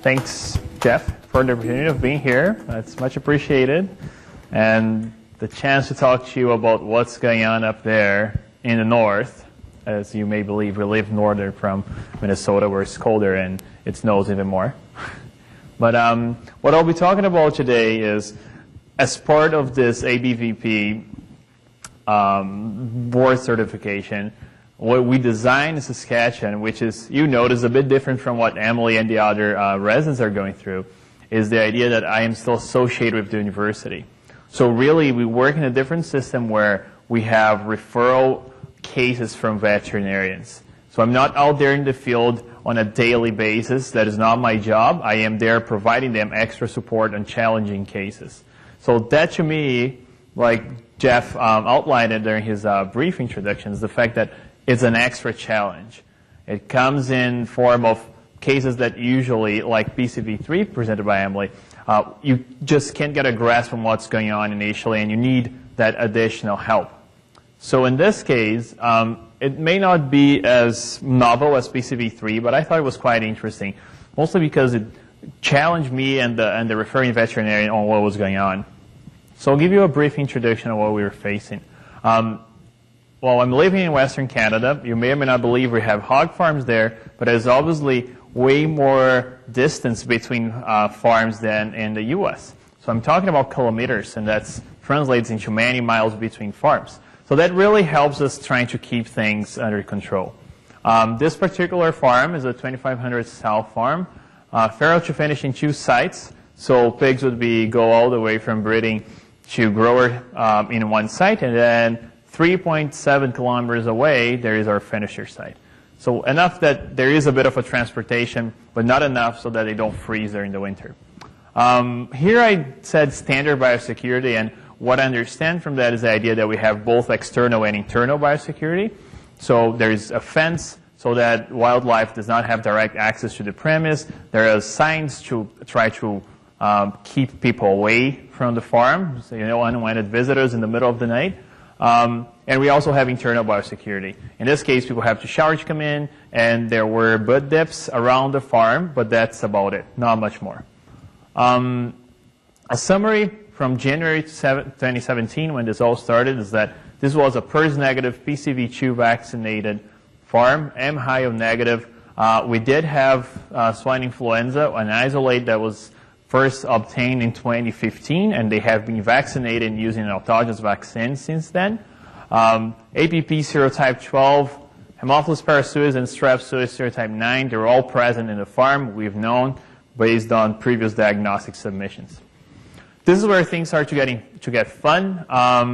Thanks, Jeff, for the opportunity of being here. It's much appreciated. And the chance to talk to you about what's going on up there in the north. As you may believe, we live northern from Minnesota, where it's colder and it snows even more. But what I'll be talking about today is, as part of this ABVP board certification, what we designed in Saskatchewan, which is, you notice, a bit different from what Emily and the other residents are going through, is the idea that I am still associated with the university. So really, we work in a different system where we have referral cases from veterinarians. So I'm not out there in the field on a daily basis. That is not my job. I am there providing them extra support on challenging cases. So that, to me, like Jeff outlined it during his brief introduction, is the fact that it's an extra challenge. It comes in form of cases that usually, like PCV3 presented by Emily, you just can't get a grasp on what's going on initially, and you need that additional help. So in this case, it may not be as novel as PCV3, but I thought it was quite interesting, mostly because it challenged me and the referring veterinarian on what was going on. So I'll give you a brief introduction of what we were facing. Well, I'm living in Western Canada. You may or may not believe we have hog farms there, but there's obviously way more distance between farms than in the U.S. So I'm talking about kilometers, and that translates into many miles between farms. So that really helps us trying to keep things under control. This particular farm is a 2500 sow farm, farrow to finish in 2 sites. So pigs would go all the way from breeding to grower in one site, and then 3.7 kilometers away, there is our finisher site. So enough that there is a bit of a transportation, but not enough so that they don't freeze during the winter. Here I said standard biosecurity, and what I understand from that is the idea that we have both external and internal biosecurity. So there is a fence so that wildlife does not have direct access to the premise. There are signs to try to keep people away from the farm, so unwanted visitors in the middle of the night. And we also have internal biosecurity. In this case, people have to shower to come in, and there were bud dips around the farm, but that's about it, not much more. A summary from January 2017, when this all started, is that this was a PRRS-negative, PCV2 vaccinated farm, M-Hio negative. We did have swine influenza, an isolate that was first obtained in 2015, and they have been vaccinated using an autogenous vaccine since then. APP serotype 12, Haemophilus parasuis, and strep suis serotype 9, they're all present in the farm, we've known, based on previous diagnostic submissions. This is where things start to get fun.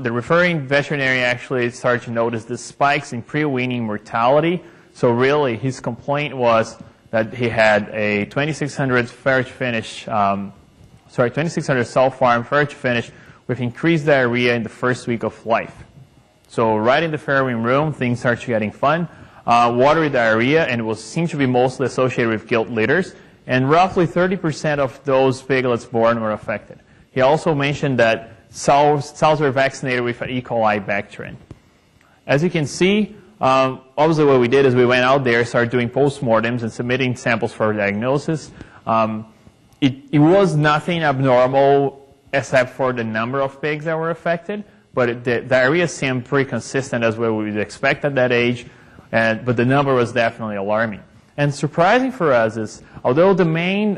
The referring veterinarian actually started to notice the spikes in pre-weaning mortality. So really, his complaint was that he had a 2600 2600 cell farm farrow to finish with increased diarrhea in the first week of life. So right in the farrowing room, things started getting fun. Watery diarrhea, and it seemed to be mostly associated with gilt litters, and roughly 30% of those piglets born were affected. He also mentioned that sows were vaccinated with an E. coli bacterium. As you can see, obviously what we did is we went out there, started doing postmortems and submitting samples for diagnosis. It was nothing abnormal except for the number of pigs that were affected, but the diarrhea seemed pretty consistent as what we would expect at that age, but the number was definitely alarming. And surprising for us is, although the main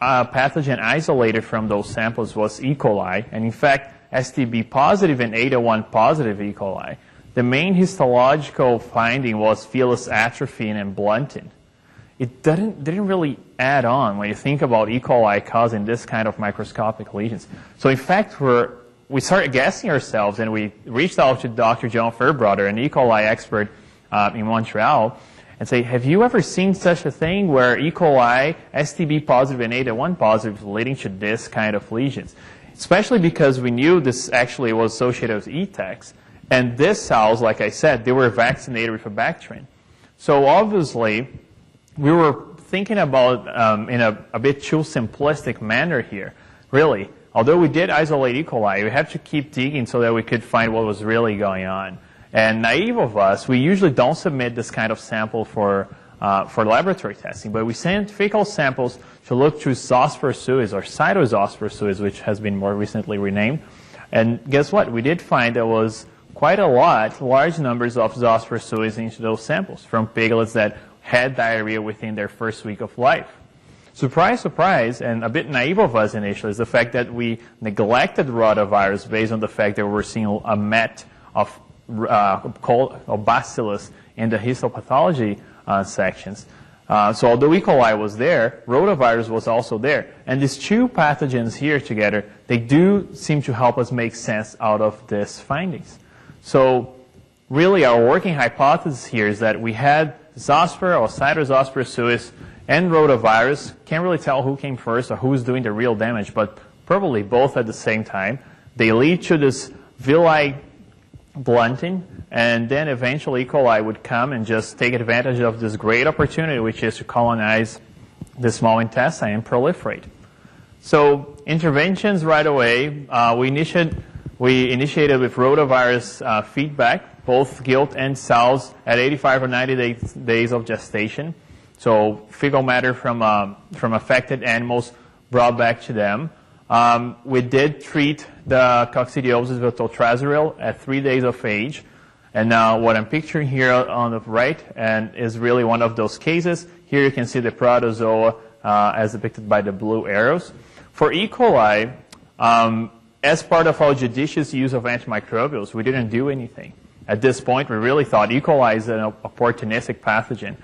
pathogen isolated from those samples was E. coli, and in fact STB positive and ADA1 positive E. coli, the main histological finding was villus atrophy and blunting. It didn't really add on when you think about E. coli causing this kind of microscopic lesions. So in fact, we started guessing ourselves, and we reached out to Dr. John Fairbrother, an E. coli expert in Montreal, and say, have you ever seen such a thing where E. coli, STB positive and ADA1 positive leading to this kind of lesions? Especially because we knew this actually was associated with E-Tex. And these cells, like I said, they were vaccinated with a bacterium. So obviously, we were thinking about in a bit too simplistic manner here. Really, although we did isolate E. coli, we had to keep digging so that we could find what was really going on. And naive of us, we usually don't submit this kind of sample for for laboratory testing. But we sent fecal samples to look through zoster suis or cytozoster suis, which has been more recently renamed. And guess what? We did find there was quite a lot, large numbers of zoster suis into those samples from piglets that had diarrhea within their first week of life. Surprise, surprise, and a bit naive of us initially is the fact that we neglected rotavirus based on the fact that we're seeing a met of bacillus in the histopathology sections. So although E. coli was there, rotavirus was also there. And these two pathogens here together, they do seem to help us make sense out of these findings. So really our working hypothesis here is that we had zoster or cytozoster suis and rotavirus. Can't really tell who came first or who's doing the real damage, but probably both at the same time. They lead to this villi blunting, and then eventually E. coli would come and just take advantage of this great opportunity, which is to colonize the small intestine and proliferate. So interventions right away, we initiated with rotavirus feedback, both gilt and sows at 85 or 90 days of gestation. So fecal matter from affected animals brought back to them. We did treat the coccidiosis with toltrazuril at 3 days of age. And now what I'm picturing here on the right and is really one of those cases. Here you can see the protozoa as depicted by the blue arrows. For E. coli, as part of our judicious use of antimicrobials, we didn't do anything. At this point, we really thought E. coli is an opportunistic pathogen.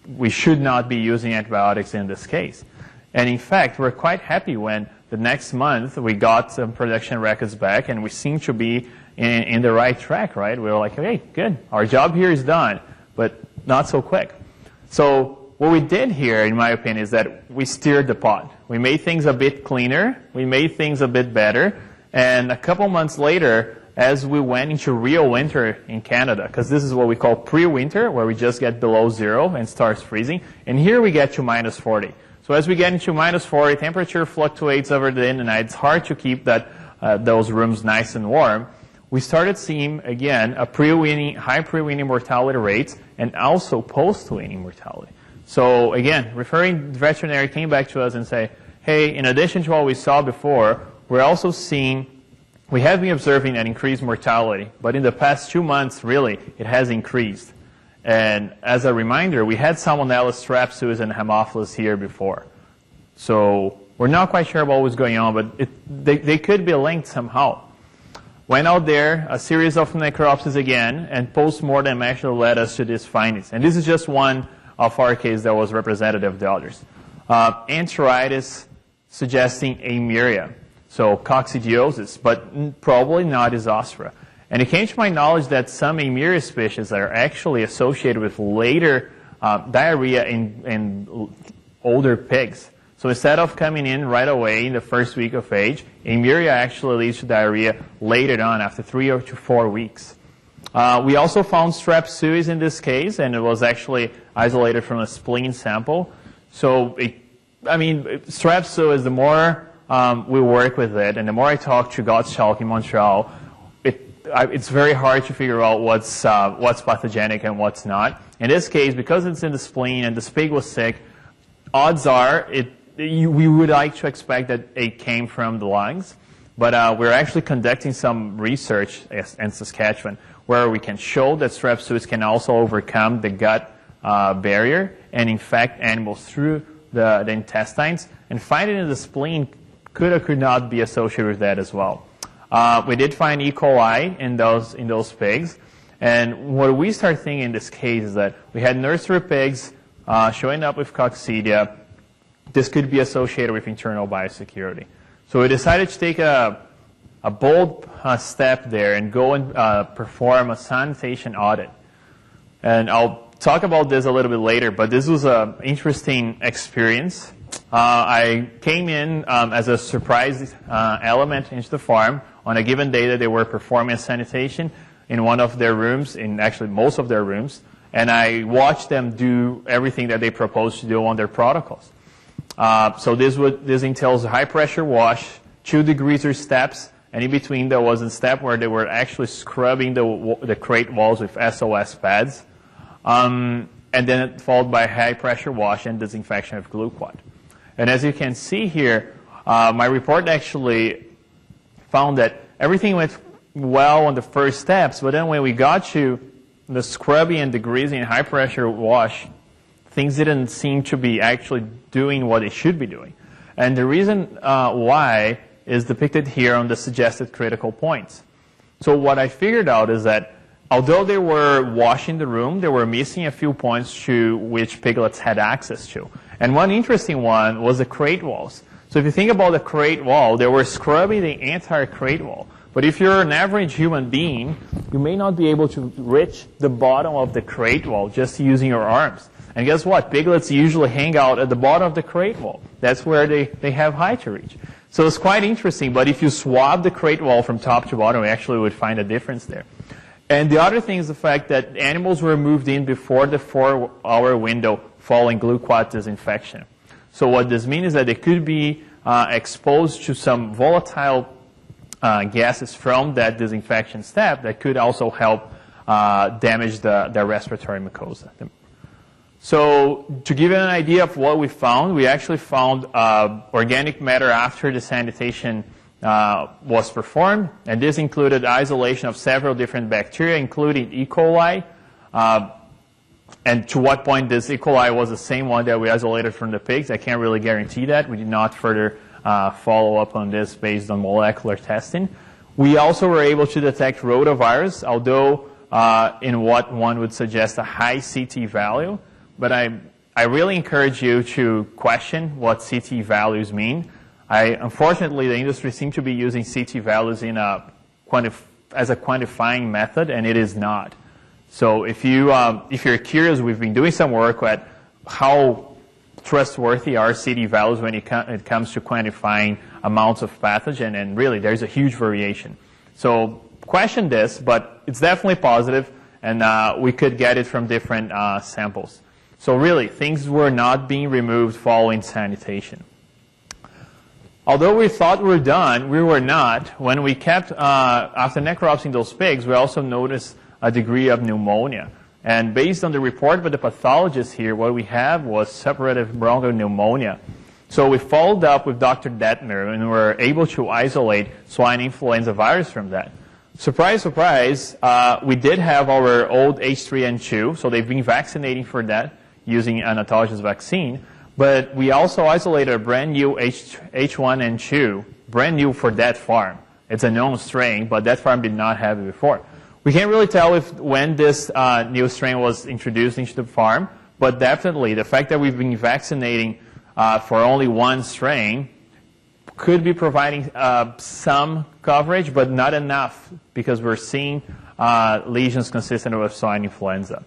We should not be using antibiotics in this case. And in fact, we're quite happy when the next month we got some production records back and we seem to be in the right track, right? We were like, okay, good. Our job here is done, but not so quick. So what we did here, in my opinion, is that we steered the pot. We made things a bit cleaner. We made things a bit better. And a couple months later, as we went into real winter in Canada, because this is what we call pre-winter, where we just get below zero and starts freezing. And here we get to minus 40. So as we get into minus 40, temperature fluctuates over the day and the night. It's hard to keep those rooms nice and warm. We started seeing, again, high pre-weaning mortality rates and also post-weaning mortality. So again, referring veterinary came back to us and say, hey, in addition to what we saw before, we have been observing an increased mortality, but in the past 2 months, really, it has increased. And as a reminder, we had Salmonella, Strep suis, and Haemophilus here before. So we're not quite sure what was going on, but they could be linked somehow. Went out there, a series of necropsies again, and post-mortem actually led us to these findings. And this is just one of our cases that was representative of the others. Enteritis suggesting amyria. So coccidiosis, but probably not Isospora. And it came to my knowledge that some amyria species are actually associated with later diarrhea in older pigs. So instead of coming in right away in the first week of age, amyria actually leads to diarrhea later on after 3 or 4 weeks. We also found Strep suis in this case, and it was actually isolated from a spleen sample. So, Strep suis, the more we work with it, and the more I talk to Gottschalk in Montreal, it's very hard to figure out what's pathogenic and what's not. In this case, because it's in the spleen and this pig was sick, odds are we would like to expect that it came from the lungs. But we're actually conducting some research in Saskatchewan where we can show that Strep suis can also overcome the gut barrier and infect animals through the intestines. And finding in the spleen could or could not be associated with that as well. We did find E. coli in those pigs. And what we start thinking in this case is that we had nursery pigs showing up with coccidia. This could be associated with internal biosecurity. So we decided to take a bold step there and go and perform a sanitation audit. And I'll talk about this a little bit later, but this was an interesting experience. I came in as a surprise element into the farm on a given day that they were performing sanitation in one of their rooms, in actually most of their rooms, and I watched them do everything that they proposed to do on their protocols. So this entails a high pressure wash, 2 degreaser steps, and in between there was a step where they were actually scrubbing the crate walls with SOS pads. And and then followed by high pressure wash and disinfection of glue quad. And as you can see here, my report actually found that everything went well on the first steps, but then when we got to the scrubbing and degreasing and high pressure wash, things didn't seem to be actually doing what they should be doing. And the reason why is depicted here on the suggested critical points. So what I figured out is that although they were washing the room, they were missing a few points to which piglets had access to. And one interesting one was the crate walls. So if you think about the crate wall, they were scrubbing the entire crate wall. But if you're an average human being, you may not be able to reach the bottom of the crate wall just using your arms. And guess what? Piglets usually hang out at the bottom of the crate wall. That's where they have height to reach. So it's quite interesting, but if you swab the crate wall from top to bottom, you actually would find a difference there. And the other thing is the fact that animals were moved in before the 4-hour window following glue quad disinfection. So what this means is that they could be exposed to some volatile gases from that disinfection step that could also help damage the respiratory mucosa. So to give you an idea of what we found, we actually found organic matter after the sanitation was performed, and this included isolation of several different bacteria, including E. coli. And to what point this E. coli was the same one that we isolated from the pigs, I can't really guarantee that. We did not further follow up on this based on molecular testing. We also were able to detect rotavirus, although in what one would suggest a high CT value. But I really encourage you to question what CT values mean. Unfortunately, the industry seems to be using CT values in as a quantifying method, and it is not. So if you're curious, we've been doing some work at how trustworthy are CT values when it comes to quantifying amounts of pathogen, and really there's a huge variation. So question this, but it's definitely positive, and we could get it from different samples. So really, things were not being removed following sanitation. Although we thought we were done, we were not. When we kept, after necropsying those pigs, we also noticed a degree of pneumonia. And based on the report by the pathologist here, what we have was suppurative bronchopneumonia. So we followed up with Dr. Detmer and were able to isolate swine influenza virus from that. Surprise, surprise, we did have our old H3N2, so they've been vaccinating for that using an autogenous vaccine. But we also isolated a brand new H1N2, brand new for that farm. It's a known strain, but that farm did not have it before. We can't really tell when this new strain was introduced into the farm, but definitely the fact that we've been vaccinating for only one strain could be providing some coverage, but not enough, because we're seeing lesions consistent with swine influenza.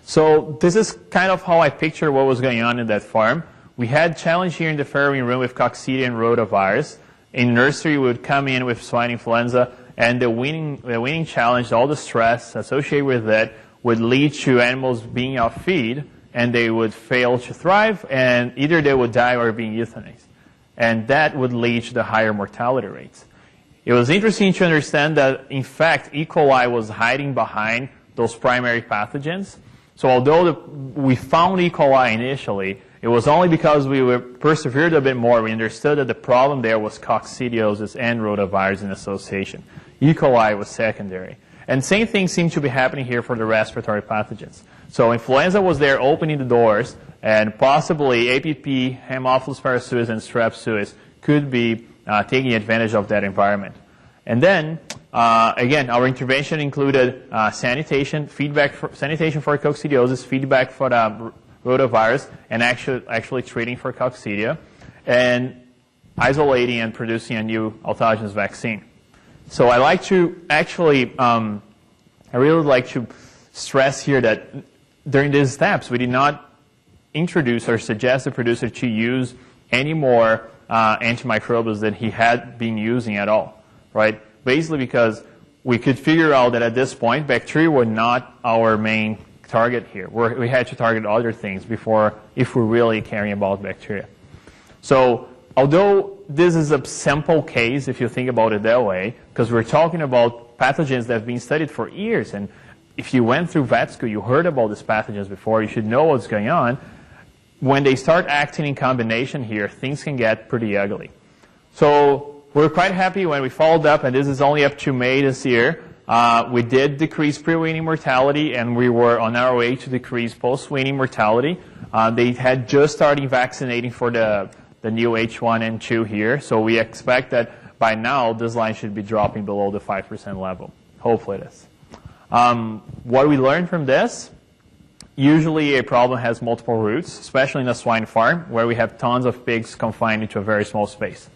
So this is kind of how I picture what was going on in that farm. We had challenge here in the farrowing room with coccidia and rotavirus. In nursery, we would come in with swine influenza, and the weaning challenge, all the stress associated with that, would lead to animals being off feed, and they would fail to thrive, and either they would die or being euthanized. And that would lead to the higher mortality rates. It was interesting to understand that, in fact, E. coli was hiding behind those primary pathogens. So although we found E. coli initially, it was only because we persevered a bit more. We understood that the problem there was coccidiosis and rotavirus in association. E. coli was secondary. And same thing seemed to be happening here for the respiratory pathogens. So influenza was there opening the doors, and possibly APP, Haemophilus parasuis, and Strep suis could be taking advantage of that environment. And then, again, our intervention included sanitation for coccidiosis, feedback for the rotavirus, and actually treating for coccidia, and isolating and producing a new autogenous vaccine. So I like to actually, I really like to stress here that during these steps, we did not introduce or suggest the producer to use any more antimicrobials than he had been using at all, right? Basically because we could figure out that at this point, bacteria were not our main target here. We had to target other things before, if we're really caring about bacteria. So although this is a simple case, if you think about it that way, because we're talking about pathogens that have been studied for years, and if you went through vet school, you heard about these pathogens before, you should know what's going on. When they start acting in combination here, things can get pretty ugly. So we're quite happy when we followed up, and this is only up to May this year. We did decrease pre-weaning mortality, and we were on our way to decrease post-weaning mortality. They had just started vaccinating for the new H1N2 here, so we expect that by now this line should be dropping below the 5% level. Hopefully it is. What we learned from this, usually a problem has multiple roots, especially in a swine farm where we have tons of pigs confined into a very small space.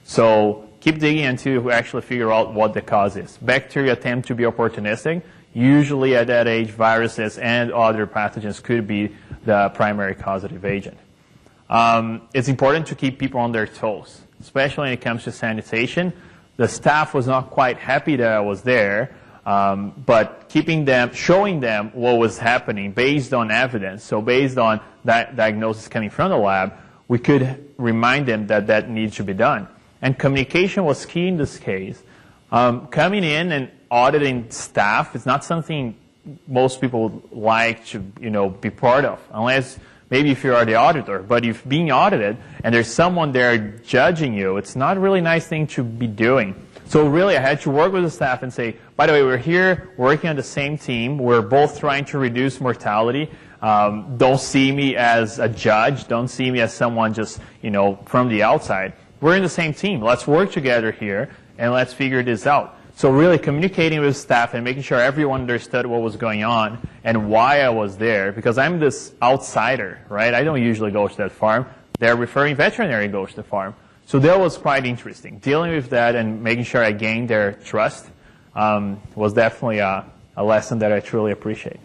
So keep digging until we actually figure out what the cause is. Bacteria tend to be opportunistic. Usually at that age, viruses and other pathogens could be the primary causative agent. It's important to keep people on their toes, especially when it comes to sanitation. The staff was not quite happy that I was there, but showing them what was happening based on evidence, so based on that diagnosis coming from the lab, we could remind them that that needs to be done. And communication was key in this case. Coming in and auditing staff is not something most people would like to, be part of, unless maybe if you are the auditor. But if being audited and there's someone there judging you, it's not a really nice thing to be doing. So really, I had to work with the staff and say, by the way, we're here working on the same team. We're both trying to reduce mortality. Don't see me as a judge. Don't see me as someone just, from the outside. We're in the same team. Let's work together here, and let's figure this out. So really communicating with staff and making sure everyone understood what was going on and why I was there, because I'm this outsider, right? I don't usually go to that farm. Their referring veterinary goes to the farm. So that was quite interesting. Dealing with that and making sure I gained their trust was definitely a lesson that I truly appreciate.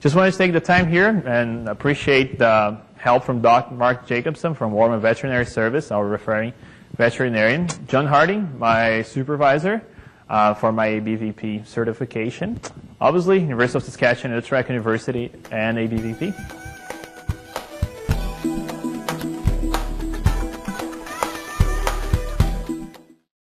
Just wanted to take the time here and appreciate the help from Dr. Mark Jacobson from Warman Veterinary Service, our referring veterinarian. John Harding, my supervisor for my ABVP certification. Obviously, University of Saskatchewan, Utrecht University, and ABVP.